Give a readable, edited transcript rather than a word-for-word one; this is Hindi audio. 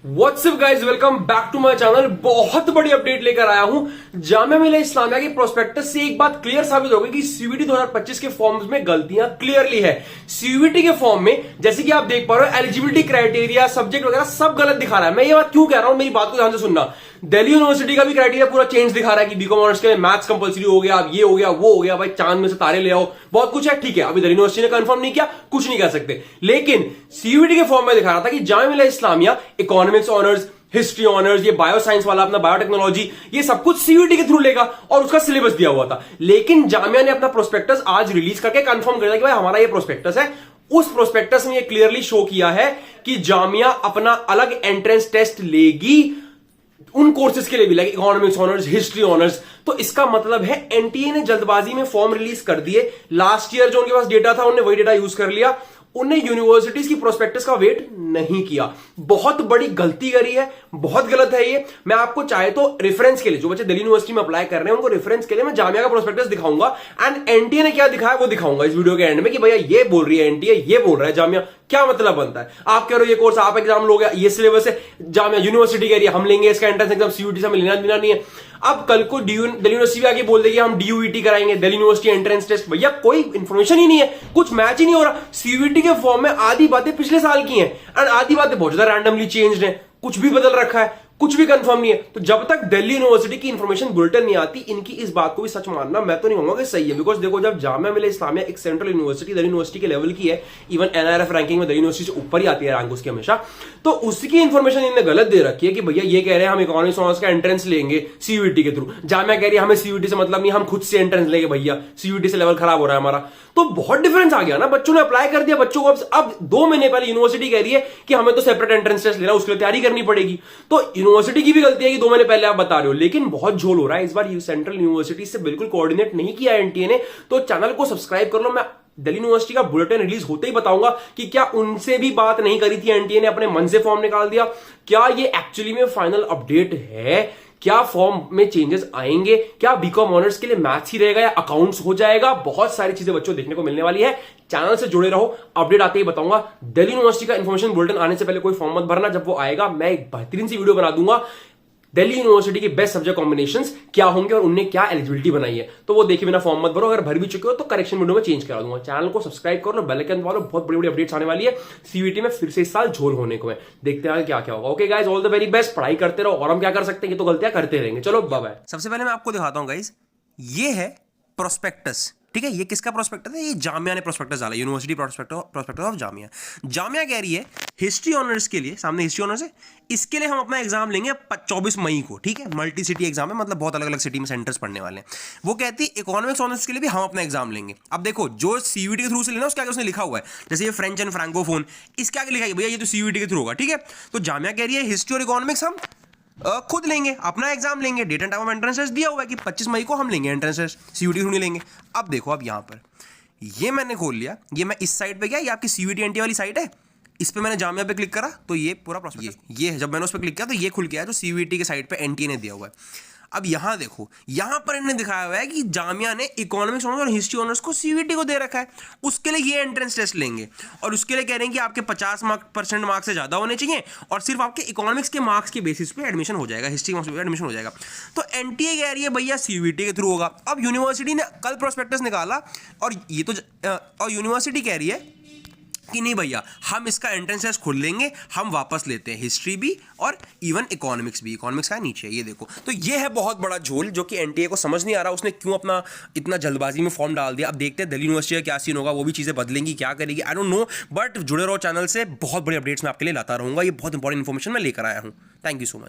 WhatsApp guys, welcome back to my channel. बहुत बड़ी अपडेट लेकर आया हूं। जामिया मिलिया इस्लामिया के प्रोस्पेक्टस से एक बात क्लियर साबित हो गई कि सीयूईटी 2025 के फॉर्म्स में गलतियां क्लियरली है। सीयूईटी के फॉर्म में जैसे कि आप देख पा रहे हो, एलिजिबिलिटी क्राइटेरिया, सब्जेक्ट वगैरह सब गलत दिखा रहा है। मैं ये बात क्यों कह रहा हूं, मेरी बात को ध्यान से सुनना। दिल्ली यूनिवर्सिटी का भी क्राइटेरिया पूरा चेंज दिखा रहा है कि बीकॉम ऑनर्स के लिए मैथ्स कंपलसरी हो गया, अब ये हो गया, वो हो गया, भाई चांद में से तारे ले आओ, बहुत कुछ है। ठीक है, अभी दिल्ली यूनिवर्सिटी ने कंफर्म नहीं किया, कुछ नहीं कह सकते। लेकिन सीयूईटी के फॉर्म में दिखा रहा था कि Jamia Millia Islamia economics honours, history honours, ये बायो साइंस वाला अपना बायोटेक्नोलॉजी, ये सब कुछ सीयूईटी के थ्रू लेगा और उसका सिलेबस दिया हुआ था। लेकिन जामिया ने अपना प्रोस्पेक्टस आज रिलीज करके कंफर्म कर दिया कि भाई हमारा ये प्रोस्पेक्टस है। उस प्रोस्पेक्टस में ये क्लियरली शो किया है कि जामिया अपना अलग एंट्रेंस टेस्ट लेगी उन कोर्सेज के लिए भी, like economics honours, history honours. तो इसका मतलब है एनटीए ने जल्दबाजी में फॉर्म रिलीज कर दिए। लास्ट ईयर जो उनके पास डेटा था, उन्होंने वही डेटा यूज कर लिया। उन्हें यूनिवर्सिटीज की प्रोस्पेक्टस का वेट नहीं किया। बहुत बड़ी गलती करी है, बहुत गलत है ये। मैं आपको चाहे तो रेफरेंस के लिए, जो बच्चे दिल्ली यूनिवर्सिटी में अप्लाई कर रहे हैं, उनको रेफरेंस के लिए मैं जामिया का प्रोस्पेक्टस दिखाऊंगा एंड एनटीए ने क्या दिखाया वो दिखाऊंगा इस वीडियो के एंड में कि भैया ये बोल रही है एनटीए, ये बोल रहा है जामिया, क्या मतलब बनता है। आप कह रहे हो ये कोर्स आप एग्जाम लोगे, ये सिलेबस है, जामिया यूनिवर्सिटी कह रही है हम लेंगे इसका एंट्रेंस एग्जाम, सीयूईटी से हमें लेना देना नहीं है। अब कल को दिल्ली यूनिवर्सिटी आगे बोल देगी हम डीयूईटी कराएंगे, दिल्ली यूनिवर्सिटी एंट्रेंस टेस्ट। भैया कोई इंफॉर्मेशन ही नहीं है, कुछ मैच ही नहीं हो रहा। सीयूईटी के फॉर्म में आधी बातें पिछले साल की हैं एंड आधी बातें बहुत ज्यादा रैंडमली चेंज्ड हैं, कुछ भी बदल रखा है, कुछ भी कंफर्म नहीं है। तो जब तक दिल्ली यूनिवर्सिटी की इंफॉर्मेशन बुलेटिन नहीं आती, इनकी इस बात को भी सच मानना मैं तो नहीं कहूंगा कि सही है। बिकॉज देखो, जब जामिया मिलिया इस्लामिया एक सेंट्रल यूनिवर्सिटी दिल्ली यूनिवर्सिटी के लेवल की है, इवन एनआरएफ रैंकिंग में दिल्ली यूनिवर्सिटी से ऊपर ही आती है रैंक उसकी हमेशा, तो उसकी इंफॉर्मेशन इन्होंने गलत दे रखी है कि भैया ये कह रहे हैं हम इकोनॉमिक्स ऑनर्स का एंट्रेंस लेंगे सीयूईटी के थ्रू, जामिया कह रही है हमें सीयूईटी से मतलब नहीं, हम खुद से एंट्रेंस लेंगे, भैया सीयूईटी से लेवल खराब हो रहा है हमारा। तो बहुत डिफरेंस आ गया ना। बच्चों ने अप्लाई कर दिया, बच्चों को अब 2 महीने पहले यूनिवर्सिटी कह रही है कि हमें तो सेपरेट एंट्रेंस टेस्ट लेना, उसके लिए तैयारी करनी पड़ेगी। तो यूनिवर्सिटी की भी गलती है कि 2 महीने पहले आप बता रहे हो। लेकिन बहुत झोल हो रहा है इस बार, सेंट्रल यूनिवर्सिटी से बिल्कुल कोऑर्डिनेट नहीं किया एनटीए ने। तो चैनल को सब्सक्राइब कर लो। मैं दिल्ली यूनिवर्सिटी का बुलेटिन रिलीज होते ही बताऊंगा कि क्या उनसे भी बात नहीं करी थी एनटीए ने, अपने मन से फॉर्म निकाल दिया, क्या ये एक्चुअली में फाइनल अपडेट है, क्या फॉर्म में चेंजेस आएंगे, क्या बीकॉम ऑनर्स के लिए मैथ्स ही रहेगा या अकाउंट्स हो जाएगा। बहुत सारी चीजें बच्चों देखने को मिलने वाली है। चैनल से जुड़े रहो, अपडेट आते ही बताऊंगा। दिल्ली यूनिवर्सिटी का इंफॉर्मेशन बुलेटिन आने से पहले कोई फॉर्म मत भरना, जब वो आएगा मैं एक बेहतरीन सी वीडियो बना दूंगा दिल्ली यूनिवर्सिटी के बेस्ट सब्जेक्ट कॉम्बिनेशंस क्या होंगे और उनने क्या एलिजिबिलिटी बनाई है। तो वो देखे बिना फॉर्म मत भरो। अगर भर भी चुके हो तो करेक्शन वीडियो में चेंज करा दूंगा। चैनल को सब्सक्राइब कर लो, बेल आइकन दबा लो, बहुत बड़ी बड़ी अपडेट्स आने वाली है। सीयूईटी में फिर से इस साल झोल होने को है, देखते हैं क्या क्या होगा। Okay guys, all the very best, पढ़ाई करते रहो। और हम क्या कर सकते हैं, ये तो गलतियां करते रहेंगे। चलो बाय बाय। सबसे पहले मैं आपको दिखाता हूं गाइज, ये है प्रोस्पेक्टस। ठीक है, ये किसका प्रोस्पेक्टस है? ये जामिया ने प्रोस्पेक्टस डाला, university prospectus of Jamia. Jamia कह रही है हिस्ट्री ऑनर्स के लिए, सामने हिस्ट्री ऑनर्स है, इसके लिए हम अपना एग्जाम लेंगे 24 मई को। ठीक है, मल्टी सिटी एग्जाम है, मतलब बहुत अलग अलग सिटी में सेंटर्स पढ़ने वाले हैं। वो कहती है इकोनॉमिक्स ऑनर्स के लिए भी हम अपना एग्जाम लेंगे। अब देखो, जो सीयूईटी के थ्रू से लेना उसके आगे उसने लिखा हुआ है, जैसे ये फ्रेंच एंड फ्रैंकोफोन, इसके आगे लिखा है भैया ये तो सीयूईटी के थ्रू होगा। ठीक है, तो जामिया कह रही है हिस्ट्री और इकोनॉमिक्स हम खुद लेंगे, अपना एग्जाम लेंगे। Date and time of entrance test दिया हुआ है कि 25 मई को हम लेंगे एंट्रेंस टेस्ट, सीयूईटी थ्रू नहीं लेंगे। अब देखो, अब यहां पर ये मैंने खोल लिया, ये मैं इस साइड पे गया, ये आपकी सीयूईटी एनटीए वाली साइड है, इस पे मैंने जामिया पे क्लिक करा तो ये पूरा प्रोसेस ये है। जब मैंने उस पर क्लिक किया तो ये खुल गया जो सीयूईटी के साइड पे एनटीए ने दिया हुआ है। अब यहां देखो, यहां पर इन्होंने दिखाया हुआ है कि जामिया ने इकोनॉमिक्स ऑनर्स और हिस्ट्री ऑनर्स को सीयूईटी को दे रखा है, उसके लिए ये एंट्रेंस टेस्ट लेंगे और उसके लिए कह रहे हैं कि आपके 50% मार्क्स से ज्यादा होने चाहिए और सिर्फ आपके इकोनॉमिक्स के मार्क्स के बेसिस पे एडमिशन हो जाएगा, हिस्ट्री मार्क्स पे एडमिशन हो जाएगा। तो एनटीए कह रही है भैया सीयूईटी के थ्रू होगा। अब यूनिवर्सिटी ने कल प्रोस्पेक्टस निकाला और ये तो और यूनिवर्सिटी कह रही है कि नहीं भैया हम इसका एंट्रेंस टेस्ट खुद लेंगे, हम वापस लेते हैं हिस्ट्री भी और इवन इकोनॉमिक्स भी। इकोनॉमिक्स का नीचे ये देखो, तो ये है बहुत बड़ा झोल जो कि एनटीए को समझ नहीं आ रहा उसने क्यों अपना इतना जल्दबाजी में फॉर्म डाल दिया। अब देखते हैं दिल्ली यूनिवर्सिटी का क्या सीन होगा, वो भी चीज़ें बदलेंगी, क्या करेगी, आई डोंट नो। बट जुड़े रहो चैनल से, बहुत बड़ी अपडेट्स मैं आपके लिए लाता रहूंगा। ये बहुत इंपॉर्टेंट इन्फॉर्मेशन मैं लेकर आया हूँ। Thank you so much.